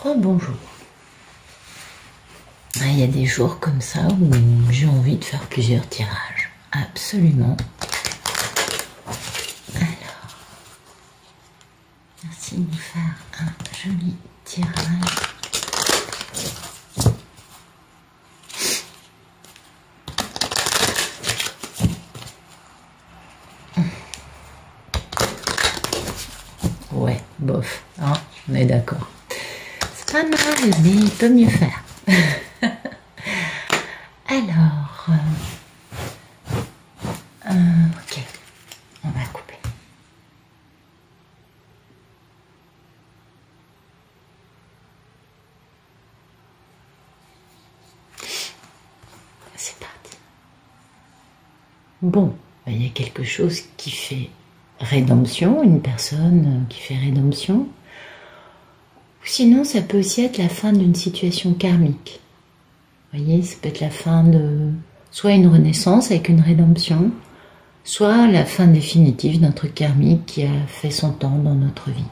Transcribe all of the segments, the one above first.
Rebonjour. Il y a des jours comme ça où j'ai envie de faire plusieurs tirages. Absolument. Alors, merci de nous faire un joli tirage. Ouais, bof, hein, on est d'accord. C'est pas mal, mais il peut mieux faire. Alors, ok, on va couper. C'est parti. Bon, il y a quelque chose qui fait rédemption, une personne qui fait rédemption. Sinon, ça peut aussi être la fin d'une situation karmique. Vous voyez, ça peut être la fin de soit une renaissance avec une rédemption, soit la fin définitive d'un truc karmique qui a fait son temps dans notre vie.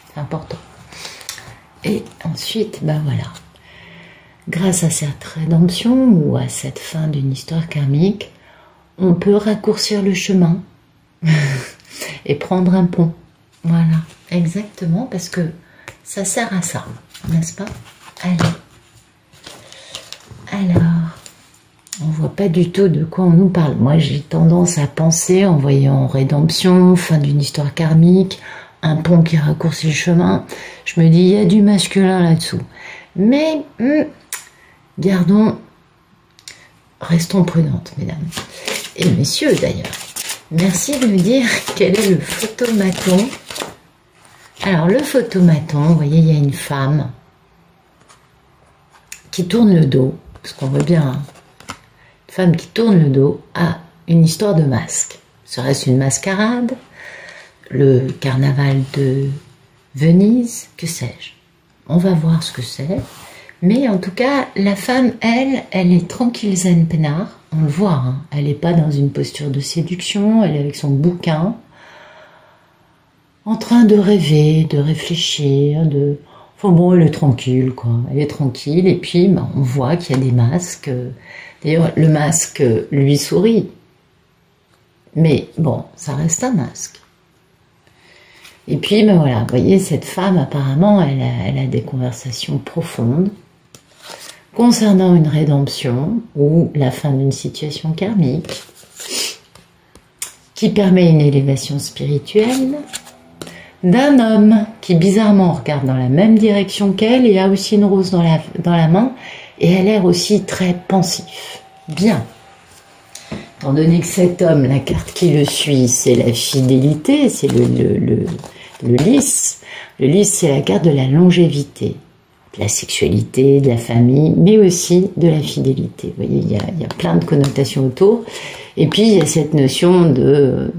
C'est important. Et ensuite, ben voilà, grâce à cette rédemption ou à cette fin d'une histoire karmique, on peut raccourcir le chemin et prendre un pont. Voilà, exactement, parce que ça sert à ça, n'est-ce pas? Allez. Alors, on voit pas du tout de quoi on nous parle. Moi, j'ai tendance à penser, en voyant rédemption, fin d'une histoire karmique, un pont qui raccourcit le chemin, je me dis, il y a du masculin là-dessous. Mais, restons prudentes, mesdames. Et messieurs, d'ailleurs. Merci de me dire quel est le photomaton. Alors, le photomaton, vous voyez, il y a une femme qui tourne le dos, parce qu'on voit bien, hein, une femme qui tourne le dos à une histoire de masque. Serait-ce une mascarade? Le carnaval de Venise? Que sais-je? On va voir ce que c'est. Mais en tout cas, la femme, elle est tranquille zen peinard. On le voit, hein, elle n'est pas dans une posture de séduction, elle est avec son bouquin, en train de rêver, de réfléchir, de... Enfin bon, elle est tranquille, quoi. Elle est tranquille, et puis ben, on voit qu'il y a des masques. D'ailleurs, le masque lui sourit. Mais bon, ça reste un masque. Et puis, ben voilà, vous voyez, cette femme, apparemment, elle a des conversations profondes concernant une rédemption ou la fin d'une situation karmique qui permet une élévation spirituelle d'un homme qui bizarrement regarde dans la même direction qu'elle et a aussi une rose dans la main et a l'air aussi très pensif. Bien. Étant donné que cet homme, la carte qui le suit, c'est la fidélité, c'est le lys. Le lys, c'est la carte de la longévité, de la sexualité, de la famille, mais aussi de la fidélité. Vous voyez, il y a plein de connotations autour. Et puis, il y a cette notion de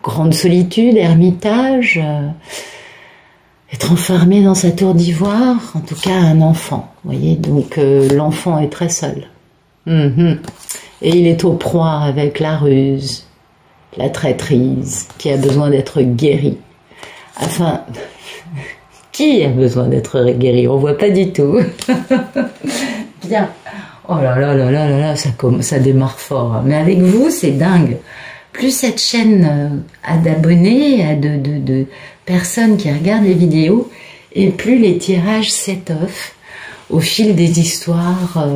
grande solitude, ermitage, être enfermé dans sa tour d'ivoire, en tout cas un enfant. Vous voyez, donc l'enfant est très seul. Et il est au proie avec la ruse, la traîtrise, qui a besoin d'être guéri. Enfin, qui a besoin d'être guéri? On voit pas du tout. Bien. Oh là là là là là là, ça démarre fort. Mais avec vous, c'est dingue. Plus cette chaîne a d'abonnés, a de personnes qui regardent les vidéos, et plus les tirages s'étoffent au fil des histoires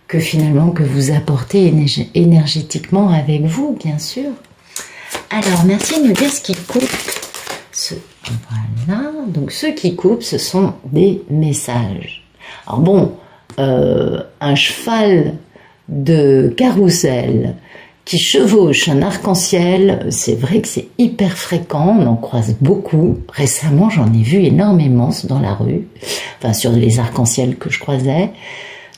que finalement que vous apportez énergétiquement avec vous, bien sûr. Alors, merci de me dire ce qui coupe. Voilà, donc ceux qui coupent, ce sont des messages. Alors bon, un cheval de carrousel qui chevauche un arc-en-ciel, c'est vrai que c'est hyper fréquent, on en croise beaucoup. Récemment, j'en ai vu énormément dans la rue, enfin sur les arcs-en-ciel que je croisais.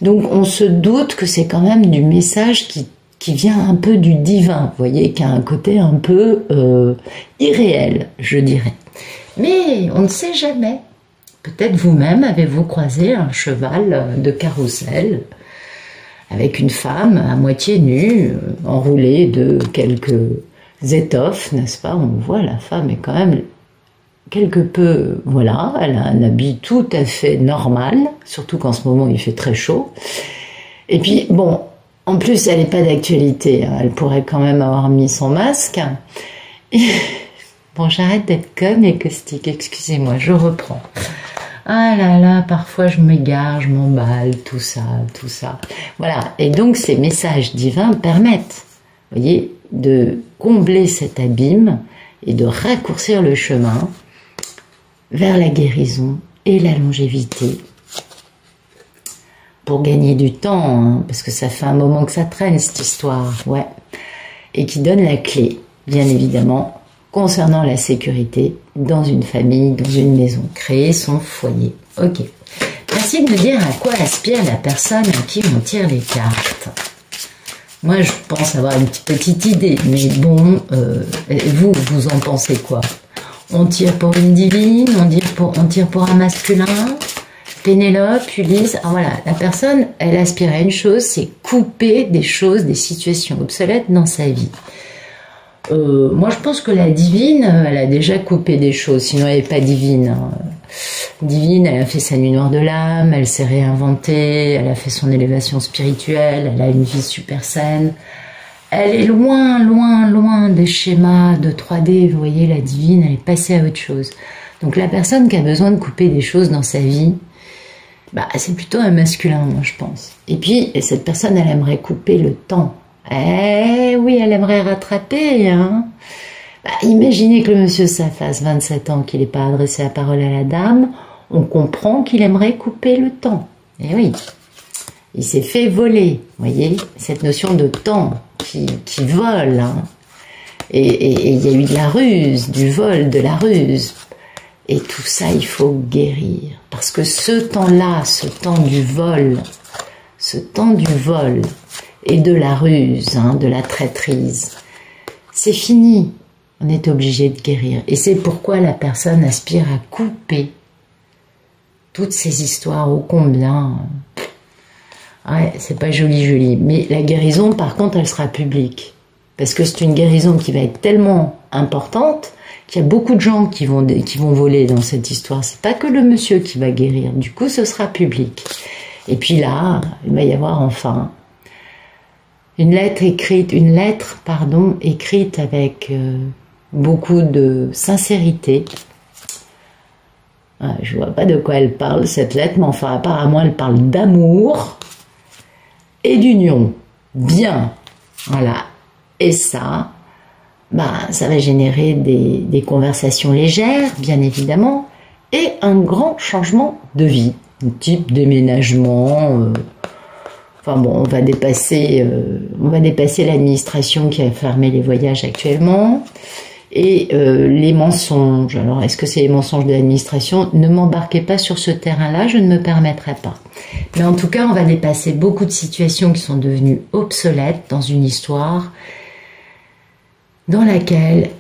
Donc on se doute que c'est quand même du message qui vient un peu du divin, vous voyez, qui a un côté un peu irréel, je dirais. Mais on ne sait jamais. Peut-être vous-même avez-vous croisé un cheval de carrousel avec une femme à moitié nue, enroulée de quelques étoffes, n'est-ce pas? On voit, la femme est quand même quelque peu, voilà, elle a un habit tout à fait normal, surtout qu'en ce moment il fait très chaud. Et puis, bon, en plus elle n'est pas d'actualité, hein, elle pourrait quand même avoir mis son masque. Bon, j'arrête d'être conne et caustique, excusez-moi, je reprends. Ah là là, parfois je m'égare, je m'emballe, tout ça, tout ça. Voilà, et donc ces messages divins permettent, vous voyez, de combler cet abîme et de raccourcir le chemin vers la guérison et la longévité. Pour gagner du temps, hein, parce que ça fait un moment que ça traîne cette histoire, ouais. Et qui donne la clé, bien évidemment, concernant la sécurité dans une famille, dans une maison, créer son foyer. Ok. Merci de me dire à quoi aspire la personne à qui on tire les cartes. Moi, je pense avoir une petite idée, mais bon, vous en pensez quoi? On tire pour une divine, on tire pour un masculin, Pénélope, Ulysse. Ah voilà, la personne, elle aspire à une chose, c'est couper des choses, des situations obsolètes dans sa vie. Moi, je pense que la divine, elle a déjà coupé des choses, sinon elle n'est pas divine. Hein. Divine, elle a fait sa nuit noire de l'âme, elle s'est réinventée, elle a fait son élévation spirituelle, elle a une vie super saine. Elle est loin, loin, loin des schémas de 3D. Vous voyez, la divine, elle est passée à autre chose. Donc la personne qui a besoin de couper des choses dans sa vie, bah, c'est plutôt un masculin, moi, je pense. Et puis, cette personne, elle aimerait couper le temps. Eh oui, elle aimerait rattraper, hein. Bah, imaginez que le monsieur, ça fasse 27 ans qu'il n'ait pas adressé la parole à la dame, on comprend qu'il aimerait couper le temps. Eh oui, il s'est fait voler, vous voyez, cette notion de temps qui vole, hein. Et il y a eu de la ruse, du vol, de la ruse. Et tout ça, il faut guérir. Parce que ce temps-là, ce temps du vol et de la ruse, hein, de la traîtrise, c'est fini. On est obligé de guérir. Et c'est pourquoi la personne aspire à couper toutes ces histoires ô combien. Ouais, c'est pas joli. Mais la guérison, par contre, elle sera publique. Parce que c'est une guérison qui va être tellement importante qu'il y a beaucoup de gens qui vont voler dans cette histoire. C'est pas que le monsieur qui va guérir. Du coup, ce sera public. Et puis là, il va y avoir enfin une lettre écrite avec beaucoup de sincérité. Je vois pas de quoi elle parle, cette lettre, mais enfin, apparemment, elle parle d'amour et d'union. Bien. Voilà. Et ça, ça va générer des conversations légères, bien évidemment, et un grand changement de vie, un type déménagement. Enfin bon, on va dépasser l'administration qui a fermé les voyages actuellement. Et les mensonges. Alors, est-ce que c'est les mensonges de l'administration? Ne m'embarquez pas sur ce terrain-là, je ne me permettrai pas. Mais en tout cas, on va dépasser beaucoup de situations qui sont devenues obsolètes dans une histoire dans laquelle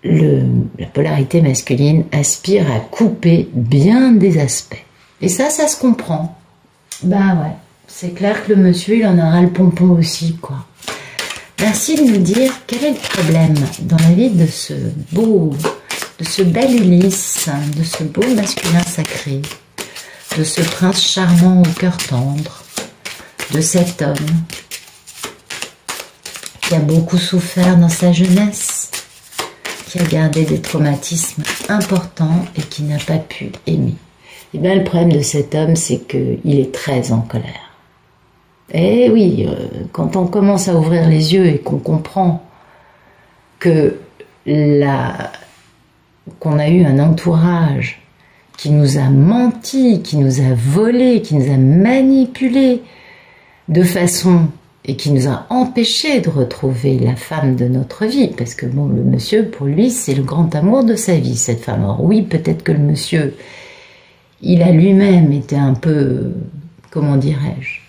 la polarité masculine aspire à couper bien des aspects. Et ça se comprend. Bah ouais, c'est clair que le monsieur, il en aura le pompon aussi, quoi. Merci de nous dire quel est le problème dans la vie de ce bel Ulysse, de ce beau masculin sacré, de ce prince charmant au cœur tendre, de cet homme qui a beaucoup souffert dans sa jeunesse, qui a gardé des traumatismes importants et qui n'a pas pu aimer. Et bien le problème de cet homme, c'est qu'il est très en colère. Eh oui, quand on commence à ouvrir les yeux et qu'on comprend qu'on a eu un entourage qui nous a menti, qui nous a volé, qui nous a manipulé de façon et qui nous a empêché de retrouver la femme de notre vie, parce que bon, le monsieur, pour lui, c'est le grand amour de sa vie, cette femme. Alors oui, peut-être que le monsieur, il a lui-même été un peu, comment dirais-je,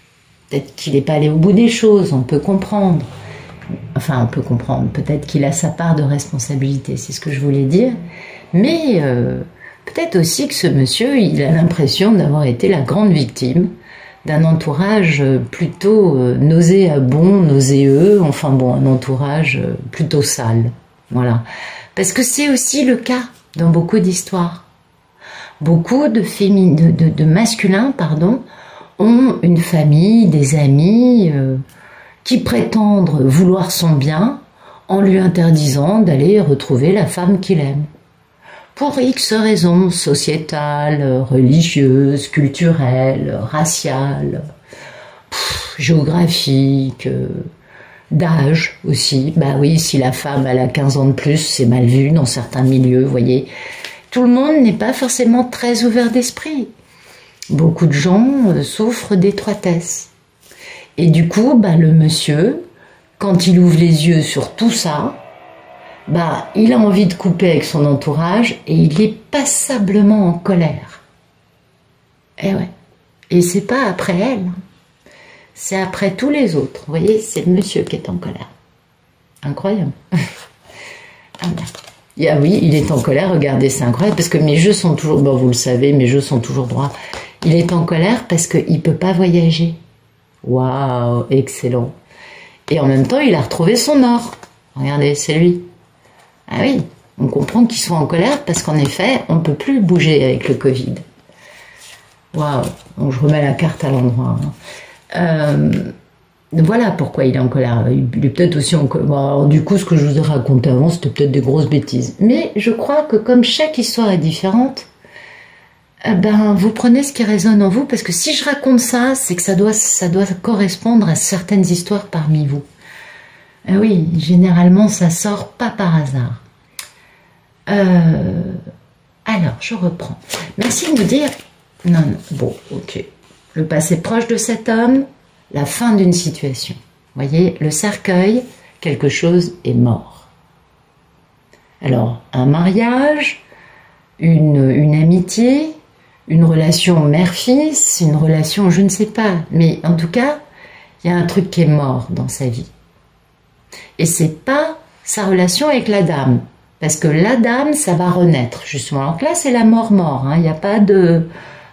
peut-être qu'il n'est pas allé au bout des choses, on peut comprendre. Enfin, on peut comprendre, peut-être qu'il a sa part de responsabilité, c'est ce que je voulais dire, mais peut-être aussi que ce monsieur, il a l'impression d'avoir été la grande victime d'un entourage plutôt nauséabond, nauséeux, enfin bon, un entourage plutôt sale. Voilà. Parce que c'est aussi le cas dans beaucoup d'histoires. Beaucoup de masculins, pardon, ont une famille, des amis qui prétendent vouloir son bien en lui interdisant d'aller retrouver la femme qu'il aime. Pour X raisons sociétales, religieuses, culturelles, raciales, géographiques, d'âge aussi. Bah oui, si la femme elle a 15 ans de plus, c'est mal vu dans certains milieux, vous voyez. Tout le monde n'est pas forcément très ouvert d'esprit. Beaucoup de gens souffrent d'étroitesse. Et du coup, bah, le monsieur, quand il ouvre les yeux sur tout ça, bah, il a envie de couper avec son entourage et il est passablement en colère. Et ouais. Et c'est pas après elle. C'est après tous les autres. Vous voyez, c'est le monsieur qui est en colère. Incroyable. Ah, oui, il est en colère, regardez, c'est incroyable, parce que mes jeux sont toujours, bon, vous le savez, mes jeux sont toujours droits. Il est en colère parce qu'il ne peut pas voyager. Waouh, excellent. Et en même temps, il a retrouvé son or. Regardez, c'est lui. Ah oui, on comprend qu'ils sont en colère parce qu'en effet, on ne peut plus bouger avec le Covid. Waouh, donc je remets la carte à l'endroit. Voilà pourquoi il est en colère. Il est peut-être aussi en colère. Bon, alors, du coup, ce que je vous ai raconté avant, c'était peut-être des grosses bêtises. Mais je crois que comme chaque histoire est différente, ben, vous prenez ce qui résonne en vous, parce que si je raconte ça, c'est que ça doit correspondre à certaines histoires parmi vous. Oui, généralement, ça sort pas par hasard. Alors, je reprends. Merci de me dire... Non, non, bon, ok. Le passé proche de cet homme, la fin d'une situation. Vous voyez, le cercueil, quelque chose est mort. Alors, un mariage, une amitié, une relation mère-fils, une relation, je ne sais pas, mais en tout cas, il y a un truc qui est mort dans sa vie. Et c'est pas sa relation avec la dame, parce que la dame, ça va renaître, justement. Donc là, c'est la mort-mort, hein. Il n'y a pas de...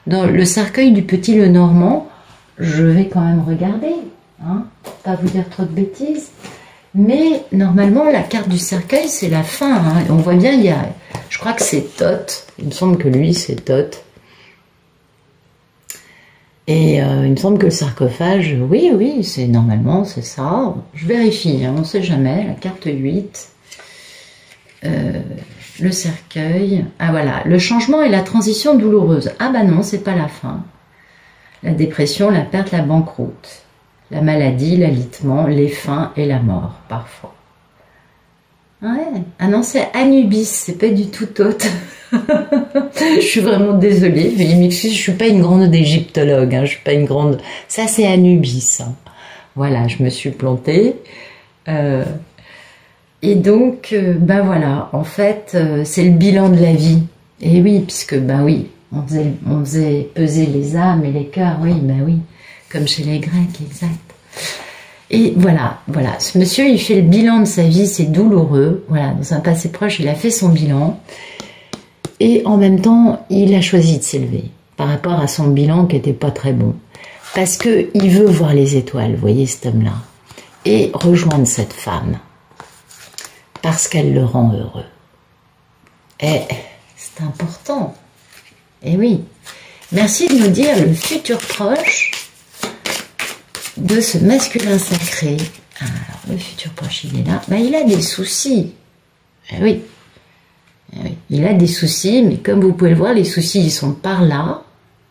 Dans le cercueil du petit Lenormand, je vais quand même regarder, hein, pas vous dire trop de bêtises, mais normalement la carte du cercueil c'est la fin, hein. On voit bien, il y a, je crois que c'est Thoth, il me semble que lui c'est Thoth, et il me semble que le sarcophage, oui, c'est normalement c'est ça, je vérifie, hein, on ne sait jamais, la carte 8, le cercueil, ah voilà, le changement et la transition douloureuse, ah bah non, c'est pas la fin. La dépression, la perte, la banqueroute, la maladie, l'alitement, les fins et la mort, parfois. Ouais. Ah non, c'est Anubis, c'est pas du tout Thoth. Je suis vraiment désolée, veuillez m'excuser, je suis pas une grande égyptologue, hein, je suis pas une grande... Ça, c'est Anubis. Hein. Voilà, je me suis plantée. Et donc, ben voilà, en fait, c'est le bilan de la vie. Et oui, puisque, ben oui, on faisait peser les âmes et les cœurs, oui, ben oui, comme chez les Grecs, exact. Et voilà, ce monsieur, il fait le bilan de sa vie, c'est douloureux, voilà, dans un passé proche, il a fait son bilan, et en même temps, il a choisi de s'élever, par rapport à son bilan qui n'était pas très bon, parce qu'il veut voir les étoiles, vous voyez cet homme-là, et rejoindre cette femme, parce qu'elle le rend heureux. Et c'est important. Et oui. Merci de nous dire le futur proche de ce masculin sacré. Alors, le futur proche, il est là. Ben, il a des soucis. Eh oui. Eh oui. Il a des soucis, mais comme vous pouvez le voir, les soucis, ils sont par là.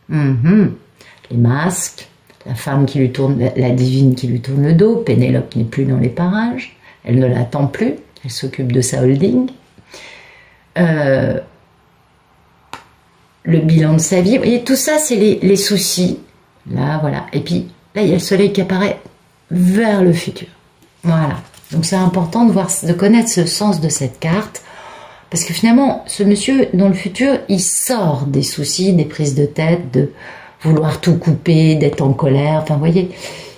Les masques, la femme qui lui tourne, la divine qui lui tourne le dos. Pénélope n'est plus dans les parages. Elle ne l'attend plus. Elle s'occupe de sa holding. Le bilan de sa vie. Vous voyez, tout ça, c'est les soucis. Là, voilà. Et puis, là, il y a le soleil qui apparaît vers le futur. Voilà. Donc, c'est important de connaître ce sens de cette carte. Parce que finalement, ce monsieur, dans le futur, il sort des soucis, des prises de tête, de vouloir tout couper, d'être en colère. Enfin, vous voyez,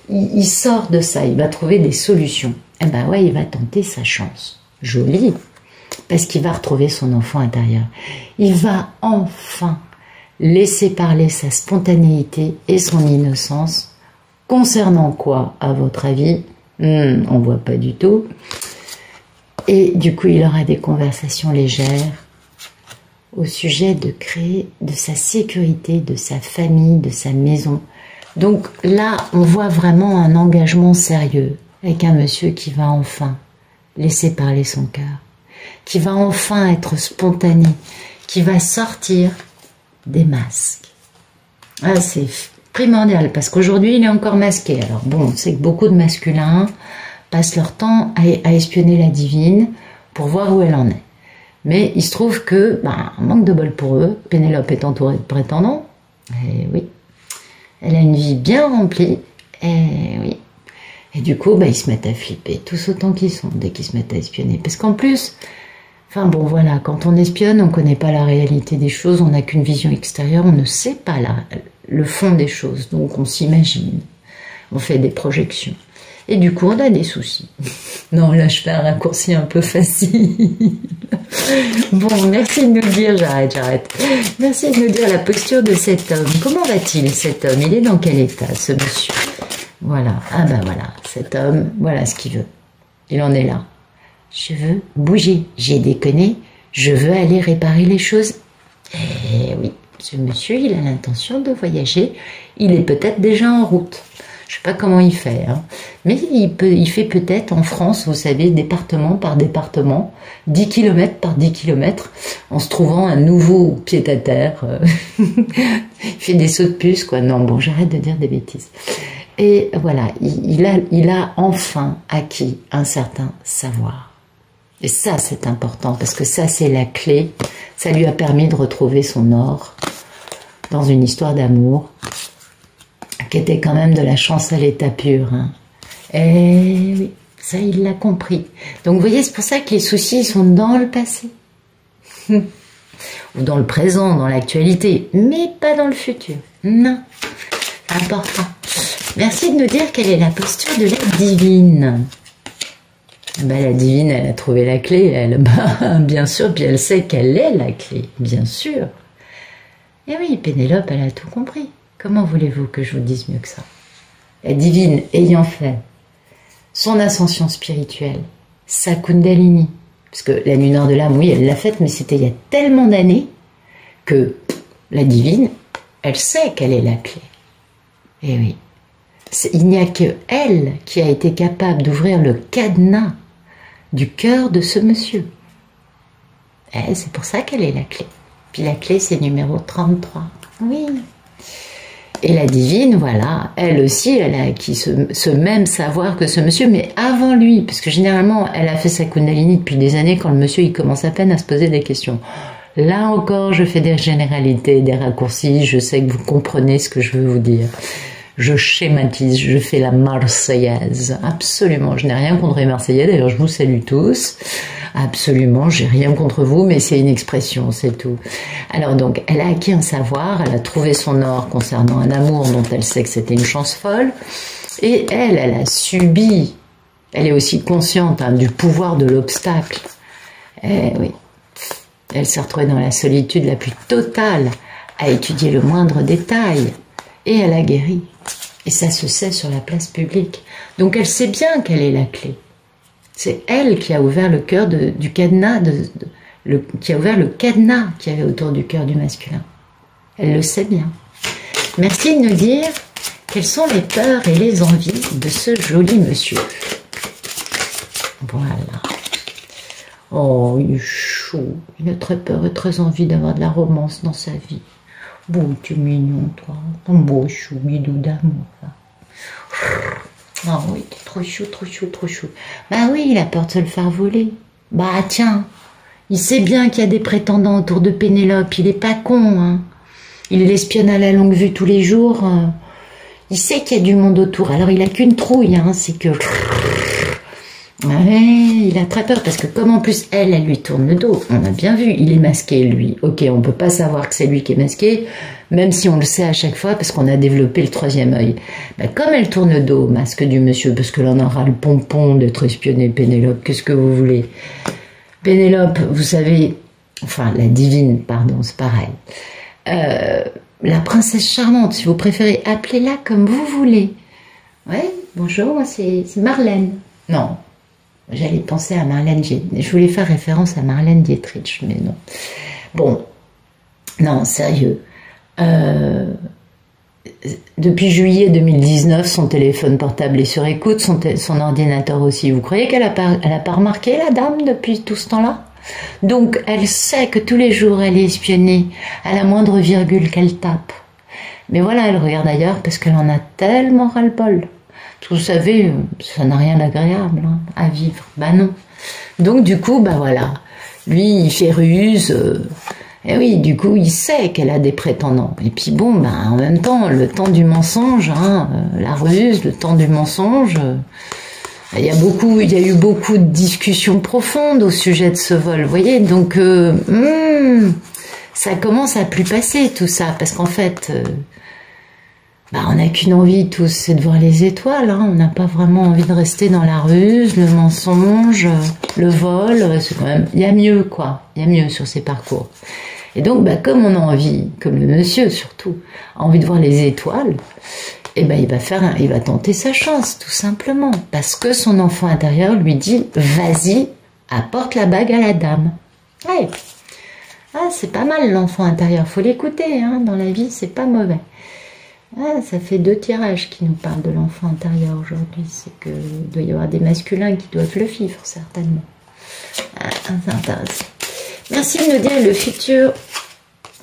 il sort de ça. Il va trouver des solutions. Eh ben ouais, il va tenter sa chance. Joli. Parce qu'il va retrouver son enfant intérieur. Il va enfin laisser parler sa spontanéité et son innocence. Concernant quoi, à votre avis? On voit pas du tout. Et du coup, il aura des conversations légères au sujet de créer de sa sécurité, de sa famille, de sa maison. Donc là, on voit vraiment un engagement sérieux avec un monsieur qui va enfin laisser parler son cœur, qui va enfin être spontané, qui va sortir des masques. Ah, c'est primordial parce qu'aujourd'hui, il est encore masqué. Alors bon, on sait que beaucoup de masculins passent leur temps à espionner la divine pour voir où elle en est. Mais il se trouve que, manque de bol pour eux, Pénélope est entourée de prétendants. Et oui, elle a une vie bien remplie. Et oui. Et du coup, ils se mettent à flipper, tous autant qu'ils sont, dès qu'ils se mettent à espionner. Parce qu'en plus, voilà, quand on espionne, on ne connaît pas la réalité des choses, on n'a qu'une vision extérieure, on ne sait pas le fond des choses. Donc on s'imagine, on fait des projections. Et du coup, on a des soucis. Non, là, je fais un raccourci un peu facile. Bon, merci de nous dire, j'arrête. Merci de nous dire la posture de cet homme. Comment va-t-il, cet homme? Il est dans quel état, ce monsieur? Voilà, voilà, cet homme, voilà ce qu'il veut. Il en est là. Je veux bouger, j'ai déconné, je veux aller réparer les choses. Eh oui, ce monsieur, il a l'intention de voyager, il est peut-être déjà en route. Je sais pas comment il fait, mais il fait peut-être en France, vous savez, département par département, 10 km par 10 km, en se trouvant un nouveau pied-à-terre. Il fait des sauts de puce, quoi. Non, bon, j'arrête de dire des bêtises. Et voilà, il a enfin acquis un certain savoir. Et ça, c'est important, parce que ça, c'est la clé. Ça lui a permis de retrouver son or dans une histoire d'amour qui était quand même de la chance à l'état pur. Et oui, ça, il l'a compris. Donc, vous voyez, c'est pour ça que les soucis sont dans le passé. Ou dans le présent, dans l'actualité, mais pas dans le futur. Non, c'est important. Merci de nous dire quelle est la posture de la divine. La divine, elle a trouvé la clé, elle, bien sûr, puis elle sait quelle est la clé, bien sûr. Et oui, Pénélope, elle a tout compris. Comment voulez-vous que je vous dise mieux que ça? La divine, ayant fait son ascension spirituelle, sa Kundalini, parce que la nuit nord de l'âme, oui, elle l'a faite, mais c'était il y a tellement d'années que la divine, elle sait quelle est la clé. Et oui, il n'y a que elle qui a été capable d'ouvrir le cadenas du cœur de ce monsieur. Et c'est pour ça qu'elle est la clé. Puis la clé, c'est numéro 33. Oui. Et la divine, voilà, elle aussi, elle a acquis ce même savoir que ce monsieur, mais avant lui, parce que généralement, elle a fait sa Kundalini depuis des années quand le monsieur, il commence à peine à se poser des questions. Là encore, je fais des généralités, des raccourcis, je sais que vous comprenez ce que je veux vous dire. Je schématise, je fais la Marseillaise. Absolument, je n'ai rien contre les Marseillais, d'ailleurs je vous salue tous. Absolument, j'ai rien contre vous, mais c'est une expression, c'est tout. Alors donc, elle a acquis un savoir, elle a trouvé son or concernant un amour dont elle sait que c'était une chance folle, et elle a subi, elle est aussi consciente du pouvoir de l'obstacle. Eh oui, elle s'est retrouvée dans la solitude la plus totale, à étudier le moindre détail, et elle a guéri. Et ça se sait sur la place publique. Donc elle sait bien quelle est la clé. C'est elle qui a ouvert le cœur du cadenas, qui a ouvert le cadenas qu'il y avait autour du cœur du masculin. Elle le sait bien. Merci de nous dire quelles sont les peurs et les envies de ce joli monsieur. Voilà. Oh, il est chaud. Il a très peur et très envie d'avoir de la romance dans sa vie. Bon, tu es mignon, toi. Ton beau chou, bidou d'amour. Ah oui, t'es trop chou, trop chou, trop chou. Bah oui, il a peur de se le faire voler. Bah tiens, il sait bien qu'il y a des prétendants autour de Pénélope. Il est pas con, Il l'espionne à la longue vue tous les jours. Il sait qu'il y a du monde autour. Alors il a qu'une trouille, c'est que... Ouais, il a très peur parce que comme en plus elle lui tourne le dos, on a bien vu, il est masqué lui. Ok, on peut pas savoir que c'est lui qui est masqué, même si on le sait à chaque fois parce qu'on a développé le troisième œil. Comme elle tourne le dos au masque du monsieur, parce que là on aura le pompon d'être espionné, Pénélope, qu'est-ce que vous voulez? Pénélope, vous savez, enfin la divine, pardon, c'est pareil. La princesse charmante, si vous préférez, appelez-la comme vous voulez. Ouais, bonjour, moi c'est Marlène. Non. J'allais penser à Marlène Dietrich. Je voulais faire référence à Marlène Dietrich, mais non. Bon, non, sérieux. Depuis juillet 2019, son téléphone portable est sur écoute, son ordinateur aussi. Vous croyez qu'elle a pas remarqué, la dame, depuis tout ce temps-là? Donc, elle sait que tous les jours, elle est espionnée à la moindre virgule qu'elle tape. Mais voilà, elle regarde ailleurs parce qu'elle en a tellement ras-le-bol. Vous savez, ça n'a rien d'agréable hein, à vivre. Bah non. Donc du coup, bah voilà. Lui, il fait ruse. Et oui, du coup, il sait qu'elle a des prétendants. Et puis bon, bah en même temps, le temps du mensonge, hein, la ruse, le temps du mensonge. Il y a eu beaucoup de discussions profondes au sujet de ce vol. Vous voyez, donc ça commence à plus passer tout ça, parce qu'en fait. On n'a qu'une envie tous, c'est de voir les étoiles. Hein. On n'a pas vraiment envie de rester dans la ruse, le mensonge, le vol. C'est quand même, il y a mieux quoi. Il y a mieux sur ces parcours. Et donc, comme on a envie, comme le monsieur surtout, a envie de voir les étoiles, il va tenter sa chance, tout simplement, parce que son enfant intérieur lui dit, vas-y, apporte la bague à la dame. Ouais. Ah, c'est pas mal l'enfant intérieur. Faut l'écouter. Hein. Dans la vie, c'est pas mauvais. Ah, ça fait 2 tirages qui nous parlent de l'enfant intérieur aujourd'hui. C'est que doit y avoir des masculins qui doivent le vivre, certainement. Ah, c'est intéressant. Merci de nous dire le futur.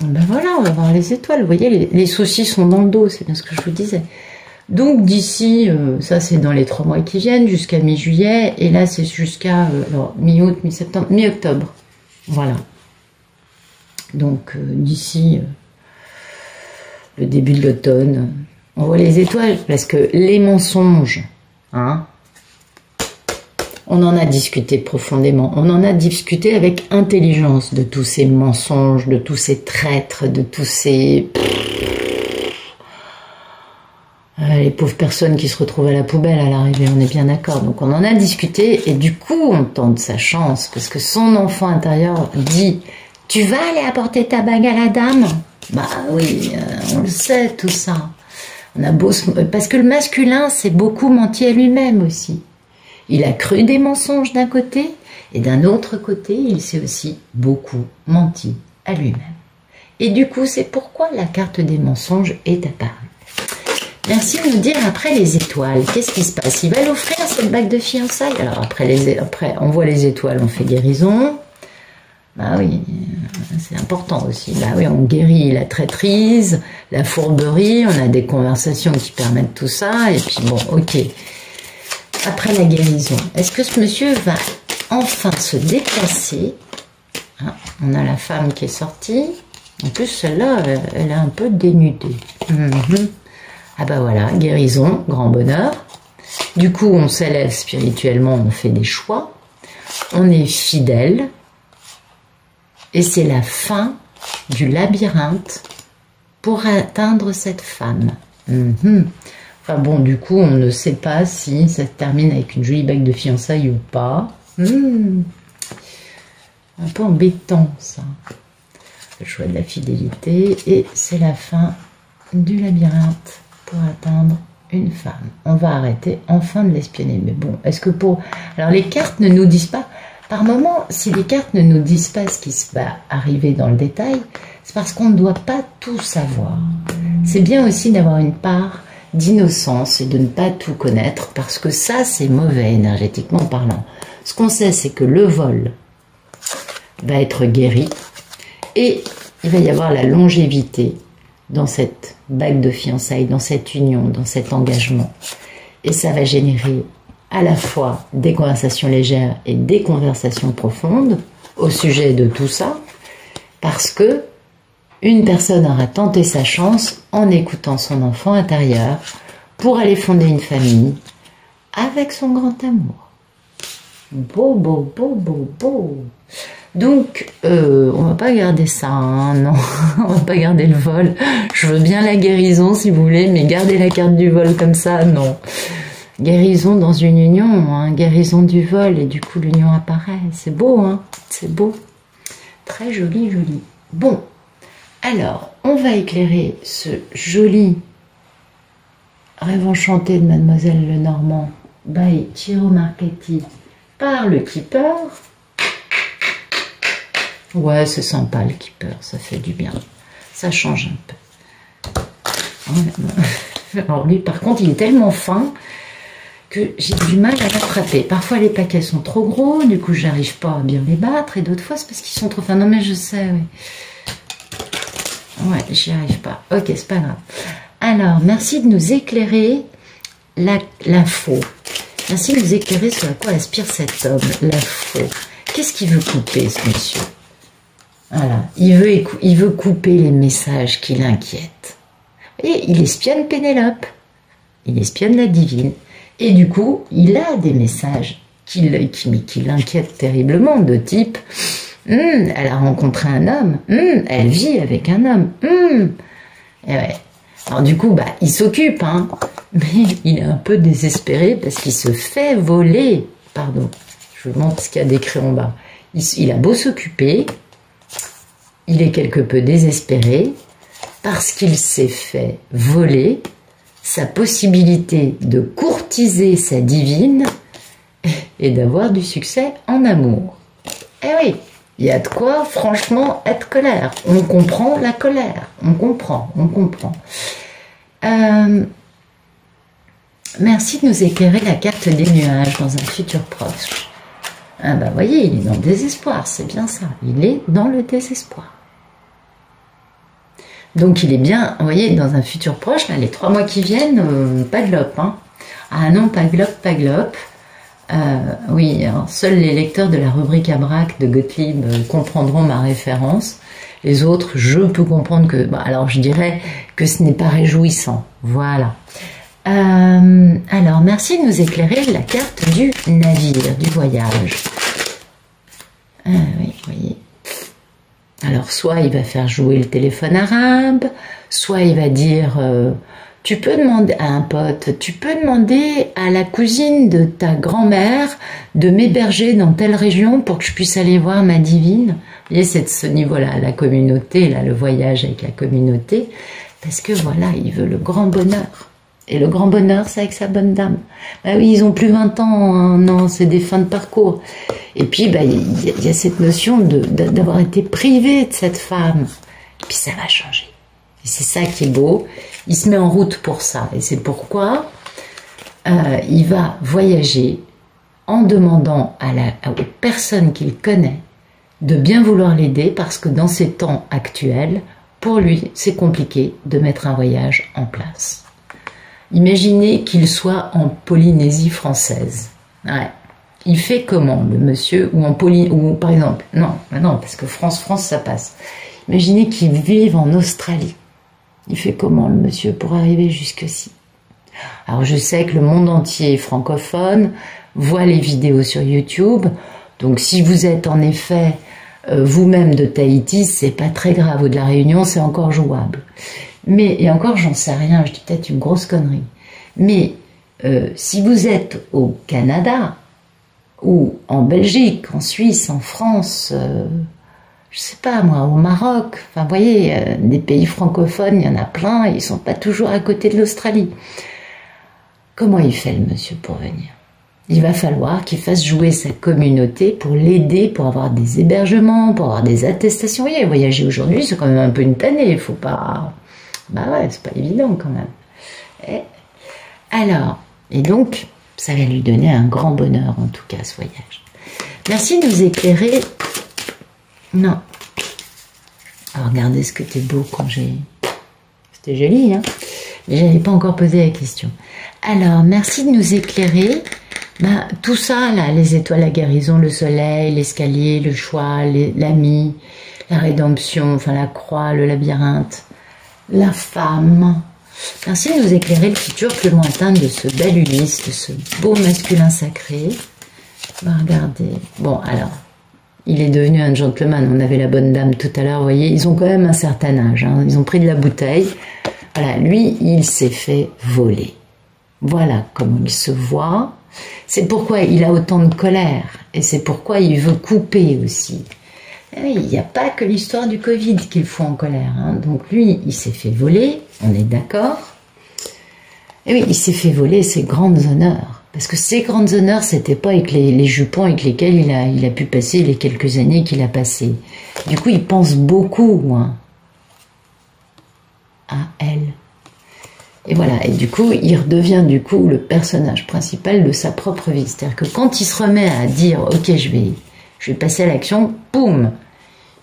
Ben voilà, on va voir les étoiles. Vous voyez, les soucis sont dans le dos, c'est bien ce que je vous disais. Donc d'ici, ça c'est dans les 3 mois qui viennent, jusqu'à mi-juillet. Et là, c'est jusqu'à mi-août, mi-septembre, mi-octobre. Voilà. Donc d'ici... le début de l'automne, on voit les étoiles, parce que les mensonges, hein, on en a discuté profondément, on en a discuté avec intelligence de tous ces mensonges, de tous ces traîtres, de tous ces... les pauvres personnes qui se retrouvent à la poubelle à l'arrivée, on est bien d'accord. Donc on en a discuté et du coup on tente sa chance, parce que son enfant intérieur dit « Tu vas aller apporter ta bague à la dame ?» Bah oui, on le sait tout ça. On a beau parce que le masculin s'est beaucoup menti à lui-même aussi. Il a cru des mensonges d'un côté et d'un autre côté, il s'est aussi beaucoup menti à lui-même. Et du coup, c'est pourquoi la carte des mensonges est apparue. Merci de nous dire après les étoiles. Qu'est-ce qui se passe? Il va l'offrir cette bague de fiançailles. Alors après, on voit les étoiles, on fait guérison. Bah oui, c'est important aussi. Bah oui, on guérit la traîtrise, la fourberie, on a des conversations qui permettent tout ça, et puis bon, ok. Après la guérison, est-ce que ce monsieur va enfin se déplacer? Hein, on a la femme qui est sortie. En plus, celle-là, elle est un peu dénudée. Ah bah voilà, guérison, grand bonheur. Du coup, on s'élève spirituellement, on fait des choix. On est fidèle. Et c'est la fin du labyrinthe pour atteindre cette femme. Enfin bon, du coup, on ne sait pas si ça se termine avec une jolie bague de fiançailles ou pas. Un peu embêtant, ça. Le choix de la fidélité. Et c'est la fin du labyrinthe pour atteindre une femme. On va arrêter enfin de l'espionner. Mais bon, est-ce que pour... Alors, les cartes ne nous disent pas... Par moment, si les cartes ne nous disent pas ce qui va arriver dans le détail, c'est parce qu'on ne doit pas tout savoir. C'est bien aussi d'avoir une part d'innocence et de ne pas tout connaître, parce que ça, c'est mauvais énergétiquement parlant. Ce qu'on sait, c'est que le vol va être guéri et il va y avoir la longévité dans cette bague de fiançailles, dans cette union, dans cet engagement. Et ça va générer à la fois des conversations légères et des conversations profondes au sujet de tout ça, parce que une personne aura tenté sa chance en écoutant son enfant intérieur pour aller fonder une famille avec son grand amour. Beau, beau, beau, beau, beau. Donc, on va pas garder ça, hein, non, on va pas garder le vol. Je veux bien la guérison si vous voulez, mais garder la carte du vol comme ça, non. Guérison dans une union, hein, guérison du vol, et du coup l'union apparaît. C'est beau, hein, c'est beau. Très joli, joli. Bon, alors, on va éclairer ce joli Rêve enchanté de Mademoiselle Lenormand by Ciro Marchetti par le keeper. Ouais, c'est sympa le keeper, ça fait du bien. Ça change un peu. Alors lui, par contre, il est tellement fin que j'ai du mal à l'attraper. Parfois, les paquets sont trop gros, du coup, j'arrive pas à bien les battre. Et d'autres fois, c'est parce qu'ils sont trop fins. Non, mais je sais, oui. Ouais, j'y arrive pas. Ok, c'est pas grave. Alors, merci de nous éclairer l'info. Merci de nous éclairer sur à quoi aspire cet homme, l'info. Qu'est-ce qu'il veut couper, ce monsieur? Voilà, il veut couper les messages qui l'inquiètent. Et il espionne Pénélope. Il espionne la divine. Et du coup, il a des messages qui l'inquiètent terriblement, de type elle a rencontré un homme, elle vit avec un homme. Et ouais. Alors du coup, il s'occupe, hein, mais il est un peu désespéré parce qu'il se fait voler. Pardon, je vous montre ce qu'il y a d'écrit en bas. Il a beau s'occuper, il est quelque peu désespéré parce qu'il s'est fait voler sa possibilité de courtiser sa divine et d'avoir du succès en amour. Eh oui, il y a de quoi, franchement, être colère. On comprend la colère. On comprend. Merci de nous éclairer la carte des nuages dans un futur proche. Ah bah, voyez, il est dans le désespoir, c'est bien ça. Il est dans le désespoir. Donc il est bien, vous voyez, dans un futur proche, là, les 3 mois qui viennent, pas glop, hein. Ah non, pas glop. Oui, alors, seuls les lecteurs de la rubrique Abrac de Gottlieb comprendront ma référence. Les autres, je peux comprendre que... alors, je dirais que ce n'est pas réjouissant. Voilà. Alors, merci de nous éclairer la carte du navire, du voyage. Oui, vous voyez. Alors, soit il va faire jouer le téléphone arabe, soit il va dire... tu peux demander à un pote, tu peux demander à la cousine de ta grand-mère de m'héberger dans telle région pour que je puisse aller voir ma divine. Vous voyez, c'est de ce niveau-là, la communauté, là, le voyage avec la communauté, parce que voilà, il veut le grand bonheur. Et le grand bonheur, c'est avec sa bonne dame. Bah oui, ils ont plus 20 ans, hein, non, c'est des fins de parcours. Et puis, il y a cette notion d'avoir été privé de cette femme. Et puis ça va changer. Et c'est ça qui est beau. Il se met en route pour ça. Et c'est pourquoi il va voyager en demandant aux personnes qu'il connaît de bien vouloir l'aider, parce que dans ces temps actuels, pour lui, c'est compliqué de mettre un voyage en place. Imaginez qu'il soit en Polynésie française. Ouais. Il fait comment, le monsieur, ou par exemple, non, parce que France, ça passe. Imaginez qu'il vive en Australie. Il fait comment, le monsieur, pour arriver jusqu'ici? Alors, je sais que le monde entier francophone voit les vidéos sur YouTube. Donc, si vous êtes en effet vous-même de Tahiti, c'est pas très grave. Ou de la Réunion, c'est encore jouable. Mais, et encore, j'en sais rien, je dis peut-être une grosse connerie. Mais, si vous êtes au Canada, ou en Belgique, en Suisse, en France... je sais pas moi, au Maroc, enfin vous voyez, des pays francophones, il y en a plein, ils sont pas toujours à côté de l'Australie. Comment il fait le monsieur pour venir? Il va falloir qu'il fasse jouer sa communauté pour l'aider, pour avoir des hébergements, pour avoir des attestations. Vous voyez, voyager aujourd'hui, c'est quand même un peu une tannée, il faut pas... Bah ouais, c'est pas évident quand même. Et donc, ça va lui donner un grand bonheur en tout cas, ce voyage. Merci de nous éclairer... Non. Alors, regardez ce que t'es beau quand j'ai... C'était joli, hein? Mais j'avais pas encore posé la question. Alors, merci de nous éclairer. Tout ça, là, les étoiles, la guérison, le soleil, l'escalier, le choix, l'ami, la rédemption, enfin la croix, le labyrinthe, la femme. Merci de nous éclairer le futur plus lointain de ce bel Ulysse, de ce beau masculin sacré. Regardez. Bon, alors... Il est devenu un gentleman. On avait la bonne dame tout à l'heure, vous voyez. Ils ont quand même un certain âge. Hein. Ils ont pris de la bouteille. Voilà, lui, il s'est fait voler. Voilà comment il se voit. C'est pourquoi il a autant de colère. Et c'est pourquoi il veut couper aussi. Et oui, il n'y a pas que l'histoire du Covid qu'il faut en colère. Hein. Donc lui, il s'est fait voler. On est d'accord. Et oui, il s'est fait voler ses grands honneurs. Parce que ses grandes honneurs, c'était pas avec les jupons avec lesquels il a pu passer les quelques années qu'il a passées. Du coup, il pense beaucoup à elle. Et voilà, et du coup, il redevient du coup le personnage principal de sa propre vie. C'est-à-dire que quand il se remet à dire « Ok, je vais passer à l'action », boum,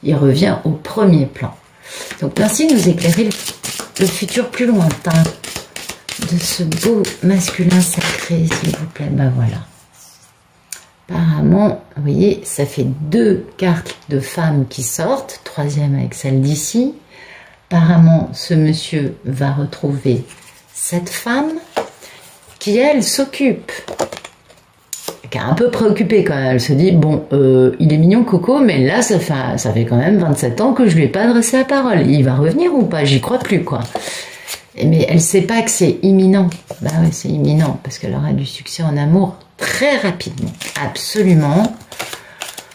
il revient au premier plan. Donc merci de nous éclairer le futur plus lointain de ce beau masculin sacré, s'il vous plaît. Ben voilà. Apparemment, vous voyez, ça fait 2 cartes de femmes qui sortent, 3e avec celle d'ici. Apparemment, ce monsieur va retrouver cette femme qui, elle, s'occupe, qui est un peu préoccupée quand même. Elle se dit, bon, il est mignon Coco, mais là, ça fait quand même 27 ans que je lui ai pas adressé la parole. Il va revenir ou pas? J'y crois plus, quoi. Mais elle sait pas que c'est imminent. Bah ouais, c'est imminent, parce qu'elle aura du succès en amour très rapidement. Absolument.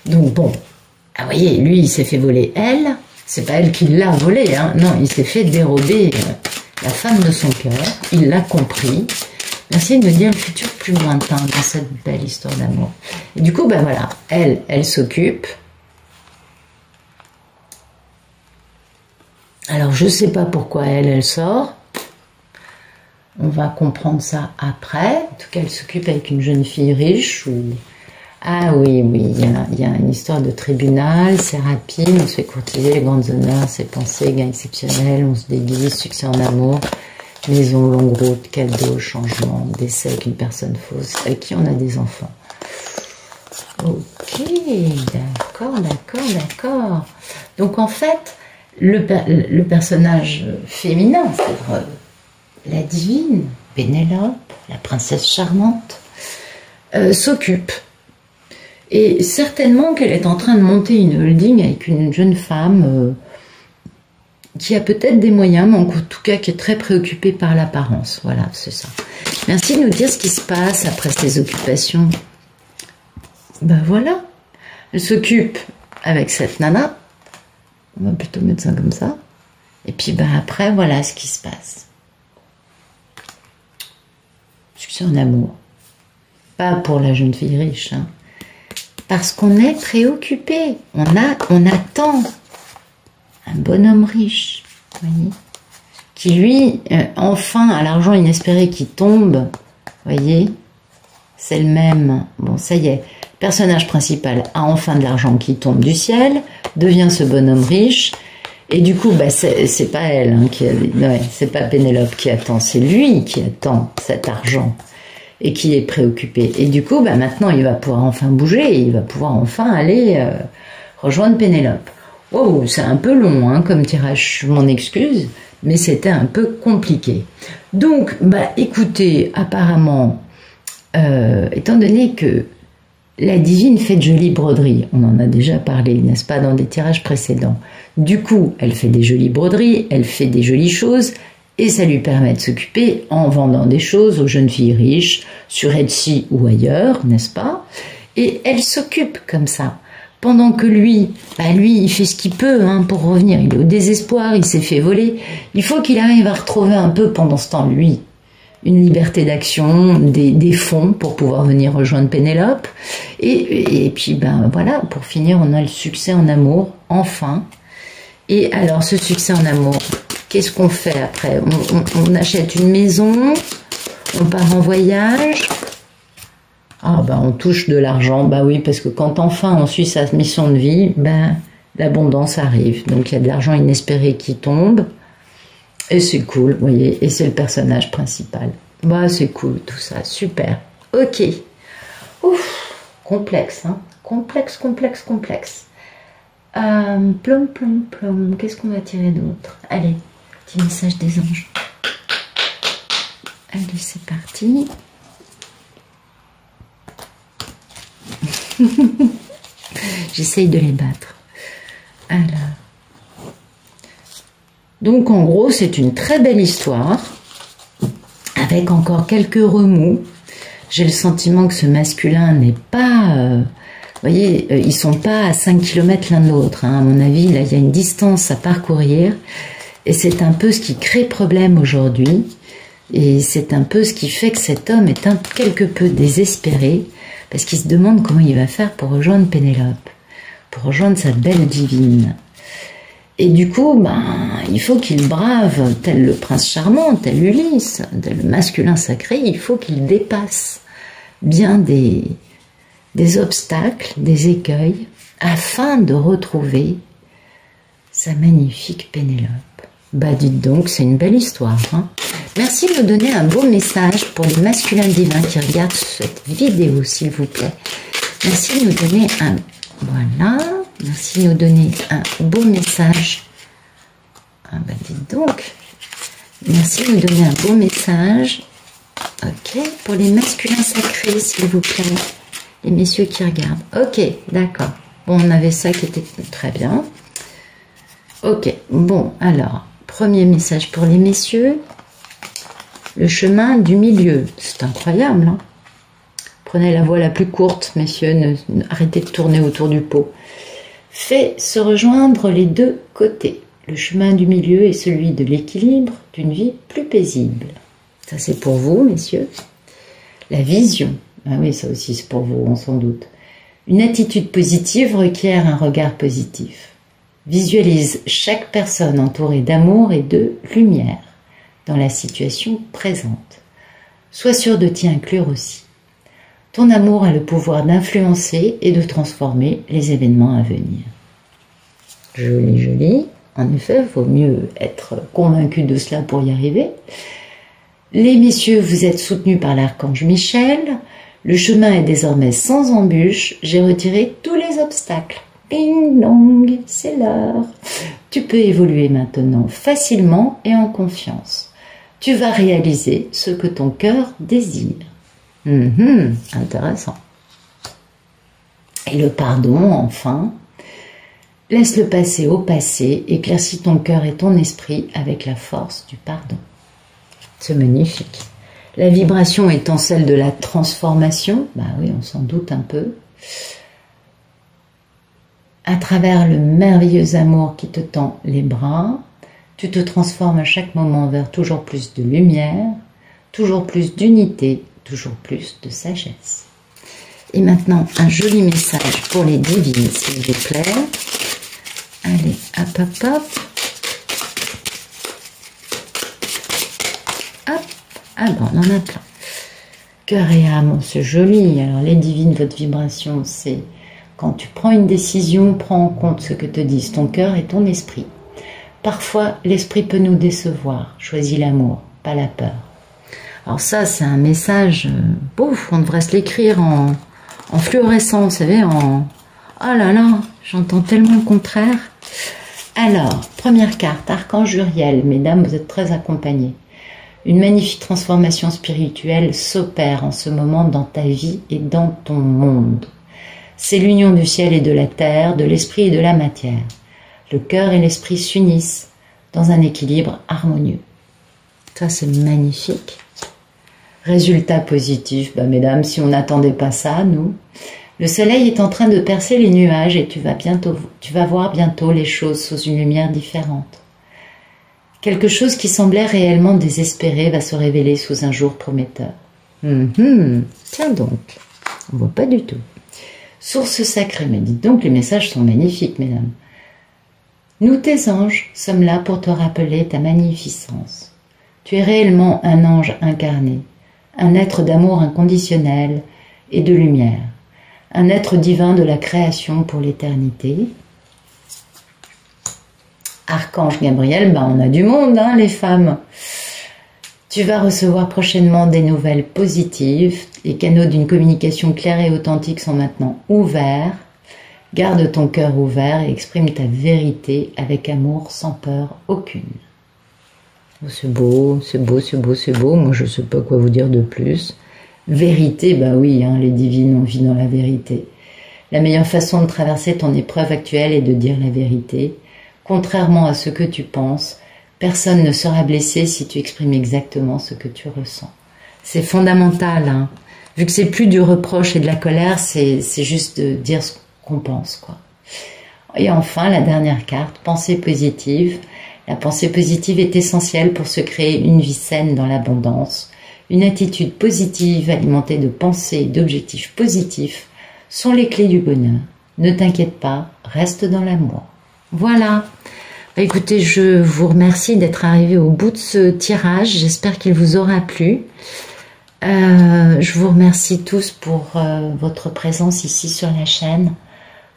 Donc bon, vous voyez, lui, il s'est fait voler elle. C'est pas elle qui l'a volé, hein. Non, il s'est fait dérober la femme de son cœur. Il l'a compris. Merci de me dire le futur plus lointain dans cette belle histoire d'amour. Et du coup, ben voilà, elle s'occupe. Alors, je sais pas pourquoi elle sort. On va comprendre ça après. En tout cas, elle s'occupe avec une jeune fille riche. Ah oui, il y a une histoire de tribunal, c'est rapide, on se fait courtiser, les grandes honneurs, ses pensées, gains exceptionnels, on se déguise, succès en amour, maison, longue route, cadeaux, changement, décès avec une personne fausse, avec qui on a des enfants. Ok, d'accord. Donc en fait, le personnage féminin, c'est-à-dire la divine, Pénélope, la princesse charmante, s'occupe. Et certainement qu'elle est en train de monter une holding avec une jeune femme qui a peut-être des moyens, mais en tout cas qui est très préoccupée par l'apparence. Voilà, c'est ça. Merci de nous dire ce qui se passe après ces occupations. Ben voilà, elle s'occupe avec cette nana. On va plutôt mettre ça comme ça. Et puis ben après, voilà ce qui se passe. Succès en amour. Pas pour la jeune fille riche, hein. Parce qu'on est préoccupé, on attend un bonhomme riche, voyez, qui lui, enfin, a l'argent inespéré qui tombe, voyez, c'est le même. Bon, ça y est, personnage principal a enfin de l'argent qui tombe du ciel, devient ce bonhomme riche, et du coup, bah, c'est pas elle, hein, c'est pas Pénélope qui attend, c'est lui qui attend cet argent. Et qui est préoccupé. Et du coup, bah, maintenant, il va pouvoir enfin bouger, et il va pouvoir enfin aller rejoindre Pénélope. Wow, c'est un peu long, hein, comme tirage, je m'en excuse, mais c'était un peu compliqué. Donc, bah, écoutez, apparemment, étant donné que la divine fait de jolies broderies, on en a déjà parlé, n'est-ce pas, dans des tirages précédents. Du coup, elle fait des jolies broderies, elle fait des jolies choses, et ça lui permet de s'occuper en vendant des choses aux jeunes filles riches, sur Etsy ou ailleurs, n'est-ce pas? Et elle s'occupe comme ça. Pendant que lui, il fait ce qu'il peut, hein, pour revenir. Il est au désespoir, il s'est fait voler. Il faut qu'il arrive à retrouver un peu, pendant ce temps, lui, une liberté d'action, des fonds pour pouvoir venir rejoindre Pénélope. Et puis, ben voilà, pour finir, on a le succès en amour, enfin. Et alors, ce succès en amour... Qu'est-ce qu'on fait après? On achète une maison, on part en voyage. Ah ben on touche de l'argent, bah oui, parce que quand enfin on suit sa mission de vie, ben l'abondance arrive. Donc il y a de l'argent inespéré qui tombe, et c'est cool, vous voyez, et c'est le personnage principal. Bah c'est cool tout ça, super. Ok. Ouf, complexe, hein. Complexe. Plom. Qu'est-ce qu'on va tirer d'autre? Allez. Petit message des anges. Allez, c'est parti. J'essaye de les battre. Alors. Donc, en gros, c'est une très belle histoire, avec encore quelques remous. J'ai le sentiment que ce masculin n'est pas... vous voyez, ils sont pas à 5 km l'un de l'autre, hein. À mon avis, là, il y a une distance à parcourir. Et c'est un peu ce qui crée problème aujourd'hui. Et c'est un peu ce qui fait que cet homme est quelque peu désespéré, parce qu'il se demande comment il va faire pour rejoindre Pénélope, pour rejoindre sa belle divine. Et du coup, il faut qu'il brave, tel le prince charmant, tel Ulysse, tel le masculin sacré, il faut qu'il dépasse bien des obstacles, des écueils, afin de retrouver sa magnifique Pénélope. Dites donc, c'est une belle histoire. Hein. Merci de nous donner un beau message pour les masculins divins qui regardent cette vidéo, s'il vous plaît. Merci de nous donner un... Voilà. Merci de nous donner un beau message. Dites donc. Merci de nous donner un beau message. Ok. Pour les masculins sacrés, s'il vous plaît. Les messieurs qui regardent. Ok, d'accord. Bon, on avait ça qui était très bien. Ok. Bon, alors... Premier message pour les messieurs, le chemin du milieu. C'est incroyable. Hein, prenez la voie la plus courte, messieurs, arrêtez de tourner autour du pot. Fait se rejoindre les deux côtés. Le chemin du milieu est celui de l'équilibre d'une vie plus paisible. Ça, c'est pour vous, messieurs. La vision. Ah oui, ça aussi, c'est pour vous, on s'en doute. Une attitude positive requiert un regard positif. Visualise chaque personne entourée d'amour et de lumière dans la situation présente. Sois sûr de t'y inclure aussi. Ton amour a le pouvoir d'influencer et de transformer les événements à venir. Joli, joli. En effet, il vaut mieux être convaincu de cela pour y arriver. Les messieurs, vous êtes soutenus par l'archange Michel. Le chemin est désormais sans embûches. J'ai retiré tous les obstacles. Ding dong, c'est l'heure. Tu peux évoluer maintenant facilement et en confiance. Tu vas réaliser ce que ton cœur désire. Intéressant. Et le pardon, enfin. Laisse le passé au passé, éclaircis ton cœur et ton esprit avec la force du pardon. C'est magnifique. La vibration étant celle de la transformation, oui, on s'en doute un peu. À travers le merveilleux amour qui te tend les bras, tu te transformes à chaque moment vers toujours plus de lumière, toujours plus d'unité, toujours plus de sagesse. Et maintenant, un joli message pour les divines, s'il vous plaît. Allez, hop, hop, hop. Hop. Ah bon, on en a plein. Cœur et âme, c'est joli. Alors, les divines, votre vibration, c'est... Quand tu prends une décision, prends en compte ce que te disent ton cœur et ton esprit. Parfois, l'esprit peut nous décevoir. Choisis l'amour, pas la peur. Alors ça, c'est un message... on devrait se l'écrire en fluorescent, vous savez, en... Oh là là, j'entends tellement le contraire. Alors, première carte, Archange Uriel. Mesdames, vous êtes très accompagnées. Une magnifique transformation spirituelle s'opère en ce moment dans ta vie et dans ton monde. C'est l'union du ciel et de la terre, de l'esprit et de la matière. Le cœur et l'esprit s'unissent dans un équilibre harmonieux. Ça, c'est magnifique. Résultat positif, mesdames, si on n'attendait pas ça, nous. Le soleil est en train de percer les nuages et tu vas voir bientôt les choses sous une lumière différente. Quelque chose qui semblait réellement désespéré va se révéler sous un jour prometteur. Tiens donc, on voit pas du tout. Source sacrée, mais dites donc, les messages sont magnifiques, mesdames. Nous, tes anges, sommes là pour te rappeler ta magnificence. Tu es réellement un ange incarné, un être d'amour inconditionnel et de lumière, un être divin de la création pour l'éternité. Archange Gabriel, on a du monde, hein, les femmes. Tu vas recevoir prochainement des nouvelles positives. Les canaux d'une communication claire et authentique sont maintenant ouverts. Garde ton cœur ouvert et exprime ta vérité avec amour, sans peur aucune. C'est beau, c'est beau, c'est beau, c'est beau. Moi, je ne sais pas quoi vous dire de plus. Vérité, oui, hein, les divines, on vit dans la vérité. La meilleure façon de traverser ton épreuve actuelle est de dire la vérité. Contrairement à ce que tu penses, personne ne sera blessé si tu exprimes exactement ce que tu ressens. C'est fondamental, hein. Vu que c'est plus du reproche et de la colère, c'est juste de dire ce qu'on pense, quoi. Et enfin, la dernière carte, pensée positive. La pensée positive est essentielle pour se créer une vie saine dans l'abondance. Une attitude positive alimentée de pensées et d'objectifs positifs sont les clés du bonheur. Ne t'inquiète pas, reste dans l'amour. Voilà. Bah, écoutez, je vous remercie d'être arrivé au bout de ce tirage. J'espère qu'il vous aura plu. Je vous remercie tous pour votre présence ici sur la chaîne.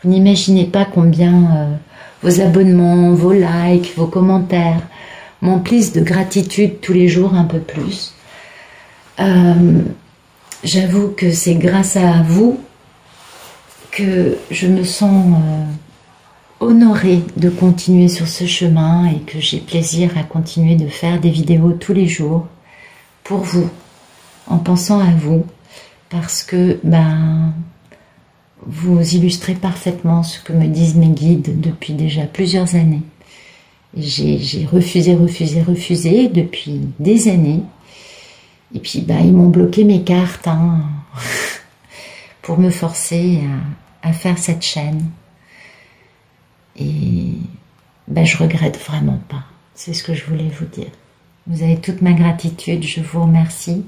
Vous n'imaginez pas combien vos abonnements, vos likes, vos commentaires m'emplissent de gratitude tous les jours un peu plus. J'avoue que c'est grâce à vous que je me sens honorée de continuer sur ce chemin et que j'ai plaisir à continuer de faire des vidéos tous les jours pour vous, en pensant à vous, parce que vous illustrez parfaitement ce que me disent mes guides depuis déjà plusieurs années. J'ai refusé depuis des années. Et puis ils m'ont bloqué mes cartes pour me forcer à faire cette chaîne. Et je regrette vraiment pas. C'est ce que je voulais vous dire. Vous avez toute ma gratitude, je vous remercie.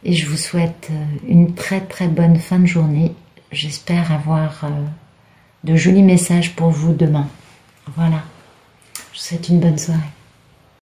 Et je vous souhaite une très très bonne fin de journée. J'espère avoir de jolis messages pour vous demain. Voilà. Je vous souhaite une bonne soirée.